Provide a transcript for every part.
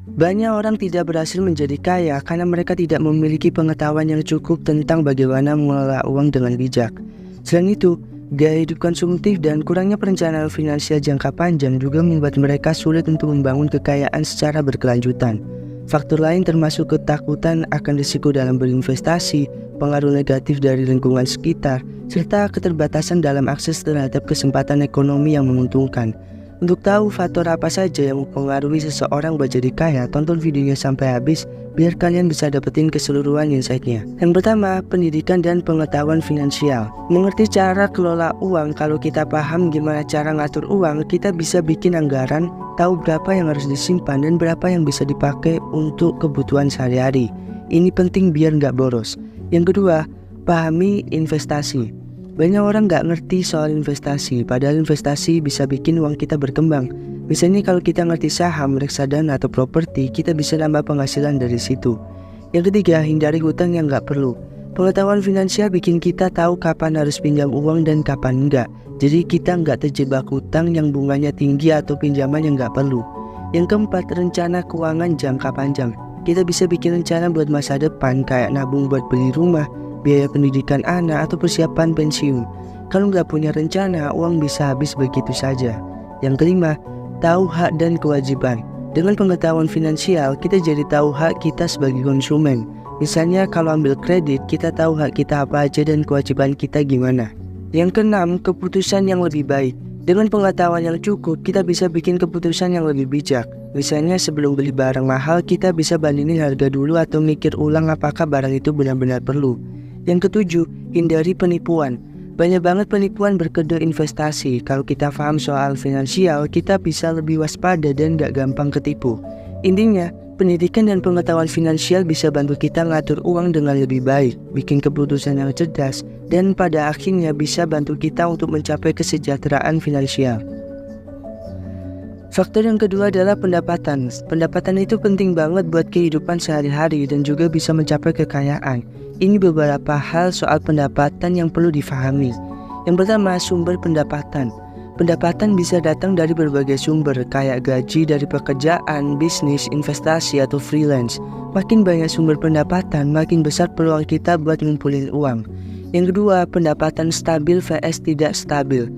Banyak orang tidak berhasil menjadi kaya karena mereka tidak memiliki pengetahuan yang cukup tentang bagaimana mengelola uang dengan bijak. Selain itu, gaya hidup konsumtif dan kurangnya perencanaan finansial jangka panjang juga membuat mereka sulit untuk membangun kekayaan secara berkelanjutan. Faktor lain termasuk ketakutan akan risiko dalam berinvestasi, pengaruh negatif dari lingkungan sekitar, serta keterbatasan dalam akses terhadap kesempatan ekonomi yang menguntungkan. Untuk tahu faktor apa saja yang mempengaruhi seseorang buat jadi kaya, tonton videonya sampai habis biar kalian bisa dapetin keseluruhan insight-nya. Yang pertama, pendidikan dan pengetahuan finansial. Mengerti cara kelola uang. Kalau kita paham gimana cara ngatur uang, kita bisa bikin anggaran, tahu berapa yang harus disimpan dan berapa yang bisa dipakai untuk kebutuhan sehari-hari. Ini penting biar nggak boros. Yang kedua, pahami investasi. Banyak orang nggak ngerti soal investasi, padahal investasi bisa bikin uang kita berkembang. Misalnya kalau kita ngerti saham, reksadana, atau properti, kita bisa nambah penghasilan dari situ. Yang ketiga, hindari hutang yang nggak perlu. Pengetahuan finansial bikin kita tahu kapan harus pinjam uang dan kapan enggak. Jadi kita nggak terjebak hutang yang bunganya tinggi atau pinjaman yang nggak perlu. Yang keempat, rencana keuangan jangka panjang. Kita bisa bikin rencana buat masa depan kayak nabung buat beli rumah, biaya pendidikan anak, atau persiapan pensiun. Kalau nggak punya rencana, uang bisa habis begitu saja. Yang kelima, tahu hak dan kewajiban. Dengan pengetahuan finansial, kita jadi tahu hak kita sebagai konsumen. Misalnya kalau ambil kredit, kita tahu hak kita apa aja dan kewajiban kita gimana. Yang keenam, keputusan yang lebih baik. Dengan pengetahuan yang cukup, kita bisa bikin keputusan yang lebih bijak. Misalnya sebelum beli barang mahal, kita bisa bandingin harga dulu atau mikir ulang apakah barang itu benar-benar perlu. Yang ketujuh, hindari penipuan. Banyak banget penipuan berkedok investasi. Kalau kita paham soal finansial, kita bisa lebih waspada dan gak gampang ketipu. Intinya, pendidikan dan pengetahuan finansial bisa bantu kita ngatur uang dengan lebih baik, bikin keputusan yang cerdas, dan pada akhirnya bisa bantu kita untuk mencapai kesejahteraan finansial. Faktor yang kedua adalah pendapatan. Pendapatan itu penting banget buat kehidupan sehari-hari dan juga bisa mencapai kekayaan. Ini beberapa hal soal pendapatan yang perlu difahami. Yang pertama, sumber pendapatan. Pendapatan bisa datang dari berbagai sumber kayak gaji dari pekerjaan, bisnis, investasi, atau freelance. Makin banyak sumber pendapatan, makin besar peluang kita buat ngumpulin uang. Yang kedua, pendapatan stabil vs tidak stabil.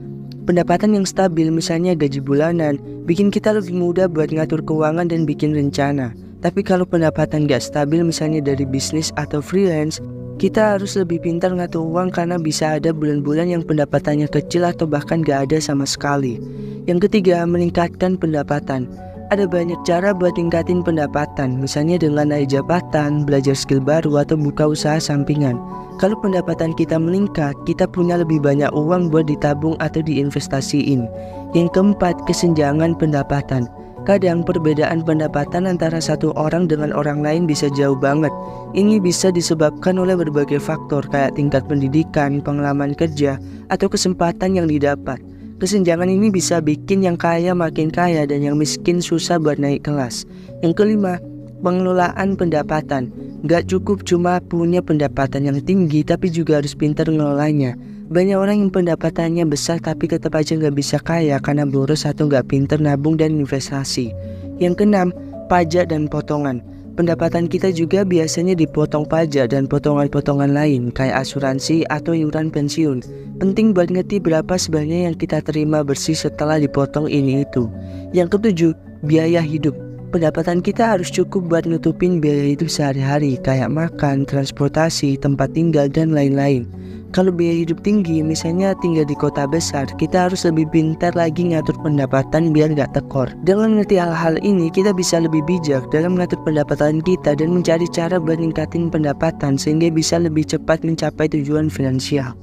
Pendapatan yang stabil, misalnya gaji bulanan, bikin kita lebih mudah buat ngatur keuangan dan bikin rencana. Tapi kalau pendapatan gak stabil, misalnya dari bisnis atau freelance, kita harus lebih pintar ngatur uang karena bisa ada bulan-bulan yang pendapatannya kecil atau bahkan gak ada sama sekali. Yang ketiga, meningkatkan pendapatan. Ada banyak cara buat tingkatin pendapatan, misalnya dengan naik jabatan, belajar skill baru, atau buka usaha sampingan. Kalau pendapatan kita meningkat, kita punya lebih banyak uang buat ditabung atau diinvestasiin. Yang keempat, kesenjangan pendapatan. Kadang perbedaan pendapatan antara satu orang dengan orang lain bisa jauh banget. Ini bisa disebabkan oleh berbagai faktor kayak tingkat pendidikan, pengalaman kerja, atau kesempatan yang didapat. Kesenjangan ini bisa bikin yang kaya makin kaya dan yang miskin susah buat naik kelas. Yang kelima, pengelolaan pendapatan. Gak cukup cuma punya pendapatan yang tinggi, tapi juga harus pintar ngelolanya. Banyak orang yang pendapatannya besar tapi tetap aja gak bisa kaya karena boros atau gak pintar nabung dan investasi. Yang keenam, pajak dan potongan. Pendapatan kita juga biasanya dipotong pajak dan potongan-potongan lain kayak asuransi atau iuran pensiun. Penting buat ngerti berapa sebenarnya yang kita terima bersih setelah dipotong ini itu. Yang ketujuh, biaya hidup. Pendapatan kita harus cukup buat nutupin biaya hidup sehari-hari kayak makan, transportasi, tempat tinggal, dan lain-lain. Kalau biaya hidup tinggi, misalnya tinggal di kota besar, kita harus lebih pintar lagi ngatur pendapatan biar gak tekor. Dengan ngerti hal-hal ini, kita bisa lebih bijak dalam ngatur pendapatan kita dan mencari cara buat ningkatin pendapatan sehingga bisa lebih cepat mencapai tujuan finansial.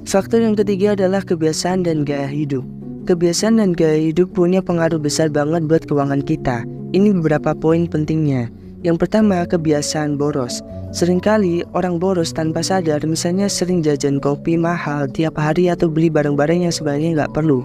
Faktor yang ketiga adalah kebiasaan dan gaya hidup. Kebiasaan dan gaya hidup punya pengaruh besar banget buat keuangan kita. Ini beberapa poin pentingnya. Yang pertama, kebiasaan boros. Seringkali orang boros tanpa sadar, misalnya sering jajan kopi mahal tiap hari atau beli barang-barang yang sebenarnya nggak perlu.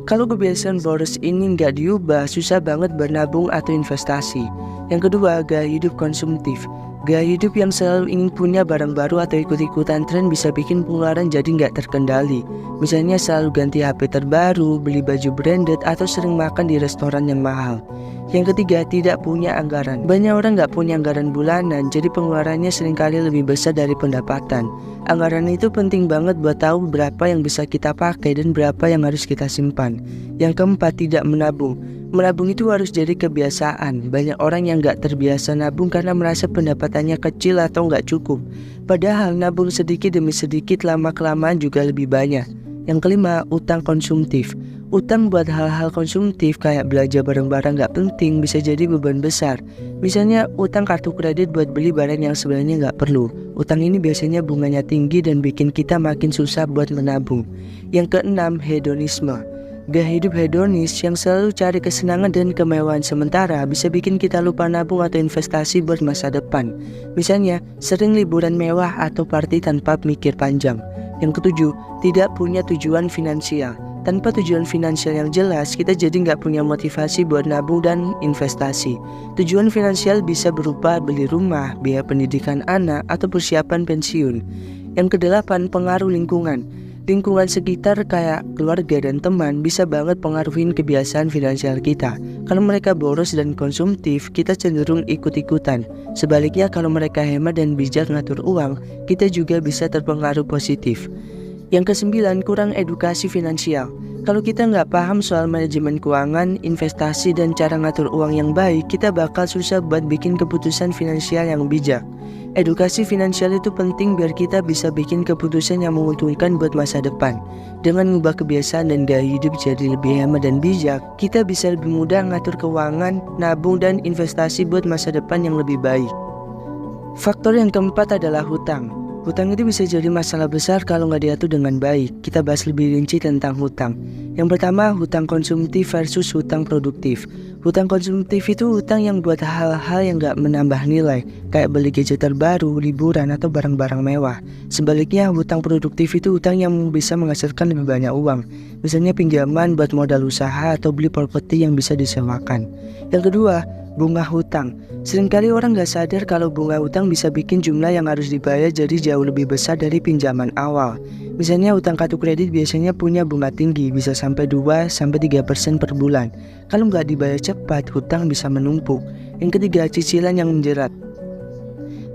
Kalau kebiasaan boros ini nggak diubah, susah banget bernabung atau investasi. Yang kedua, gaya hidup konsumtif. Gaya hidup yang selalu ingin punya barang baru atau ikut-ikutan tren bisa bikin pengeluaran jadi nggak terkendali. Misalnya selalu ganti HP terbaru, beli baju branded, atau sering makan di restoran yang mahal. Yang ketiga, tidak punya anggaran. Banyak orang nggak punya anggaran bulanan, jadi pengeluarannya seringkali lebih besar dari pendapatan. Anggaran itu penting banget buat tahu berapa yang bisa kita pakai dan berapa yang harus kita simpan. Yang keempat, tidak menabung. Menabung itu harus jadi kebiasaan. Banyak orang yang nggak terbiasa nabung karena merasa pendapatannya kecil atau nggak cukup. Padahal nabung sedikit demi sedikit lama-kelamaan juga lebih banyak. Yang kelima, utang konsumtif. Utang buat hal-hal konsumtif kayak belanja barang-barang nggak penting bisa jadi beban besar. Misalnya utang kartu kredit buat beli barang yang sebenarnya nggak perlu. Utang ini biasanya bunganya tinggi dan bikin kita makin susah buat menabung. Yang keenam, hedonisme. Gaya hidup hedonis yang selalu cari kesenangan dan kemewahan sementara bisa bikin kita lupa nabung atau investasi buat masa depan. Misalnya, sering liburan mewah atau party tanpa mikir panjang. Yang ketujuh, tidak punya tujuan finansial. Tanpa tujuan finansial yang jelas, kita jadi nggak punya motivasi buat nabung dan investasi. Tujuan finansial bisa berupa beli rumah, biaya pendidikan anak, atau persiapan pensiun. Yang kedelapan, pengaruh lingkungan. Lingkungan sekitar kayak keluarga dan teman bisa banget pengaruhin kebiasaan finansial kita. Kalau mereka boros dan konsumtif, kita cenderung ikut-ikutan. Sebaliknya kalau mereka hemat dan bijak ngatur uang, kita juga bisa terpengaruh positif. Yang kesembilan, kurang edukasi finansial. Kalau kita nggak paham soal manajemen keuangan, investasi, dan cara ngatur uang yang baik, kita bakal susah buat bikin keputusan finansial yang bijak. Edukasi finansial itu penting biar kita bisa bikin keputusan yang menguntungkan buat masa depan. Dengan mengubah kebiasaan dan gaya hidup jadi lebih hemat dan bijak, kita bisa lebih mudah ngatur keuangan, nabung, dan investasi buat masa depan yang lebih baik. Faktor yang keempat adalah hutang. Hutang itu bisa jadi masalah besar kalau nggak diatur dengan baik. Kita bahas lebih rinci tentang hutang. Yang pertama, hutang konsumtif versus hutang produktif. Hutang konsumtif itu hutang yang buat hal-hal yang nggak menambah nilai, kayak beli gadget terbaru, liburan, atau barang-barang mewah. Sebaliknya, hutang produktif itu hutang yang bisa menghasilkan lebih banyak uang. Misalnya pinjaman buat modal usaha atau beli properti yang bisa disewakan. Yang kedua, bunga hutang. Seringkali orang nggak sadar kalau bunga hutang bisa bikin jumlah yang harus dibayar jadi jauh lebih besar dari pinjaman awal. Misalnya utang kartu kredit biasanya punya bunga tinggi, bisa sampai 2-3% per bulan. Kalau nggak dibayar cepat, hutang bisa menumpuk. Yang ketiga, cicilan yang menjerat.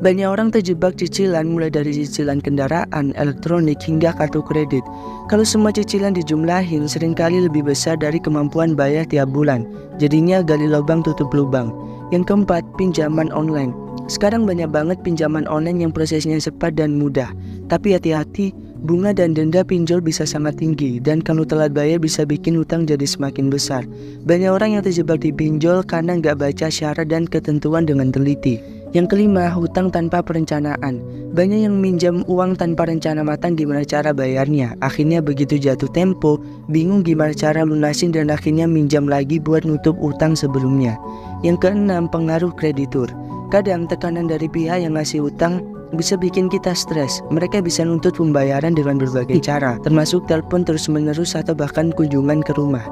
Banyak orang terjebak cicilan mulai dari cicilan kendaraan, elektronik, hingga kartu kredit. Kalau semua cicilan dijumlahin seringkali lebih besar dari kemampuan bayar tiap bulan. Jadinya gali lubang tutup lubang. Yang keempat, pinjaman online. Sekarang banyak banget pinjaman online yang prosesnya cepat dan mudah. Tapi hati-hati, bunga dan denda pinjol bisa sangat tinggi, dan kalau telat bayar bisa bikin hutang jadi semakin besar. Banyak orang yang terjebak di pinjol karena nggak baca syarat dan ketentuan dengan teliti. Yang kelima, hutang tanpa perencanaan. Banyak yang minjam uang tanpa rencana matang gimana cara bayarnya. Akhirnya begitu jatuh tempo, bingung gimana cara lunasin dan akhirnya minjam lagi buat nutup utang sebelumnya. Yang keenam, pengaruh kreditur. Kadang tekanan dari pihak yang ngasih utang bisa bikin kita stres. Mereka bisa nuntut pembayaran dengan berbagai cara, termasuk telepon terus-menerus atau bahkan kunjungan ke rumah.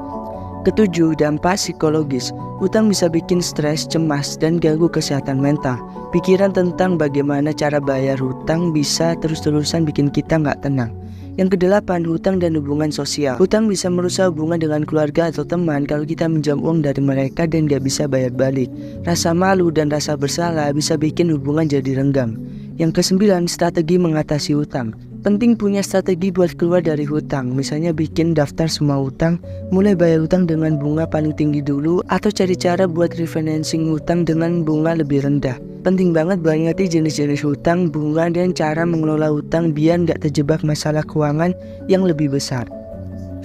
Ketujuh, dampak psikologis. Utang bisa bikin stres, cemas, dan ganggu kesehatan mental. Pikiran tentang bagaimana cara bayar hutang bisa terus-terusan bikin kita nggak tenang. Yang kedelapan, hutang dan hubungan sosial. Hutang bisa merusak hubungan dengan keluarga atau teman kalau kita minjam uang dari mereka dan nggak bisa bayar balik. Rasa malu dan rasa bersalah bisa bikin hubungan jadi renggang. Yang kesembilan, strategi mengatasi hutang. Penting punya strategi buat keluar dari hutang. Misalnya bikin daftar semua hutang, mulai bayar hutang dengan bunga paling tinggi dulu, atau cari cara buat refinancing hutang dengan bunga lebih rendah. Penting banget ngerti jenis-jenis hutang, bunga, dan cara mengelola hutang biar nggak terjebak masalah keuangan yang lebih besar.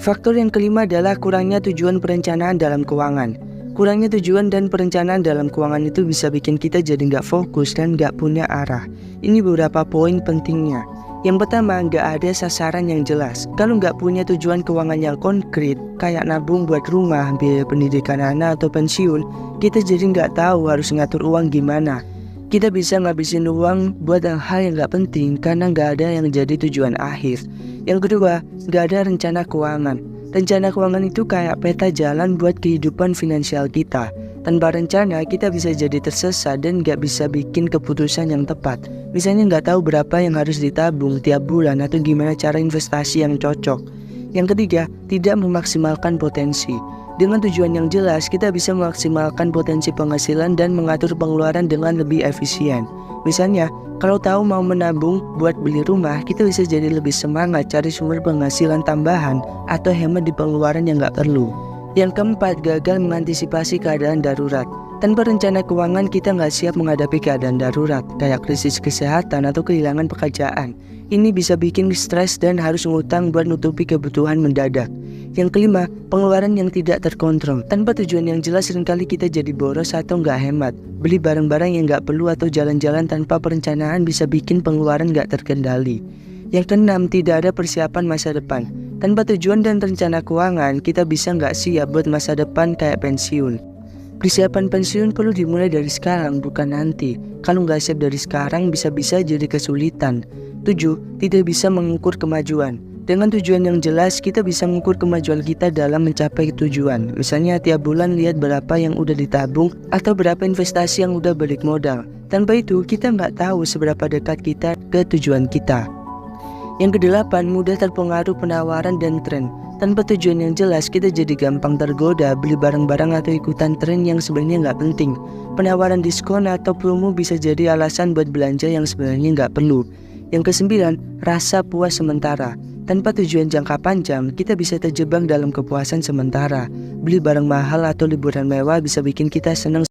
Faktor yang kelima adalah kurangnya tujuan perencanaan dalam keuangan. Kurangnya tujuan dan perencanaan dalam keuangan itu bisa bikin kita jadi nggak fokus dan nggak punya arah. Ini beberapa poin pentingnya. Yang pertama, nggak ada sasaran yang jelas. Kalau nggak punya tujuan keuangan yang konkret, kayak nabung buat rumah, biaya pendidikan anak, atau pensiun, kita jadi nggak tahu harus ngatur uang gimana. Kita bisa ngabisin uang buat hal yang nggak penting karena nggak ada yang jadi tujuan akhir. Yang kedua, nggak ada rencana keuangan. Rencana keuangan itu kayak peta jalan buat kehidupan finansial kita. Tanpa rencana, kita bisa jadi tersesat dan gak bisa bikin keputusan yang tepat. Misalnya gak tahu berapa yang harus ditabung tiap bulan atau gimana cara investasi yang cocok. Yang ketiga, tidak memaksimalkan potensi. Dengan tujuan yang jelas, kita bisa memaksimalkan potensi penghasilan dan mengatur pengeluaran dengan lebih efisien. Misalnya, kalau tahu mau menabung buat beli rumah, kita bisa jadi lebih semangat cari sumber penghasilan tambahan atau hemat di pengeluaran yang gak perlu. Yang keempat, gagal mengantisipasi keadaan darurat. Tanpa rencana keuangan, kita nggak siap menghadapi keadaan darurat, kayak krisis kesehatan atau kehilangan pekerjaan. Ini bisa bikin stres dan harus ngutang buat nutupi kebutuhan mendadak. Yang kelima, pengeluaran yang tidak terkontrol. Tanpa tujuan yang jelas, seringkali kita jadi boros atau nggak hemat. Beli barang-barang yang nggak perlu atau jalan-jalan tanpa perencanaan bisa bikin pengeluaran nggak terkendali. Yang keenam, tidak ada persiapan masa depan. Tanpa tujuan dan rencana keuangan, kita bisa nggak siap buat masa depan kayak pensiun. Persiapan pensiun perlu dimulai dari sekarang, bukan nanti. Kalau nggak siap dari sekarang, bisa-bisa jadi kesulitan. 7. Tidak bisa mengukur kemajuan. Dengan tujuan yang jelas, kita bisa mengukur kemajuan kita dalam mencapai tujuan. Misalnya tiap bulan lihat berapa yang udah ditabung atau berapa investasi yang udah balik modal. Tanpa itu, kita nggak tahu seberapa dekat kita ke tujuan kita. Yang kedelapan, mudah terpengaruh penawaran dan tren. Tanpa tujuan yang jelas, kita jadi gampang tergoda beli barang-barang atau ikutan tren yang sebenarnya nggak penting. Penawaran diskon atau promo bisa jadi alasan buat belanja yang sebenarnya nggak perlu. Yang kesembilan, rasa puas sementara. Tanpa tujuan jangka panjang, kita bisa terjebak dalam kepuasan sementara. Beli barang mahal atau liburan mewah bisa bikin kita senang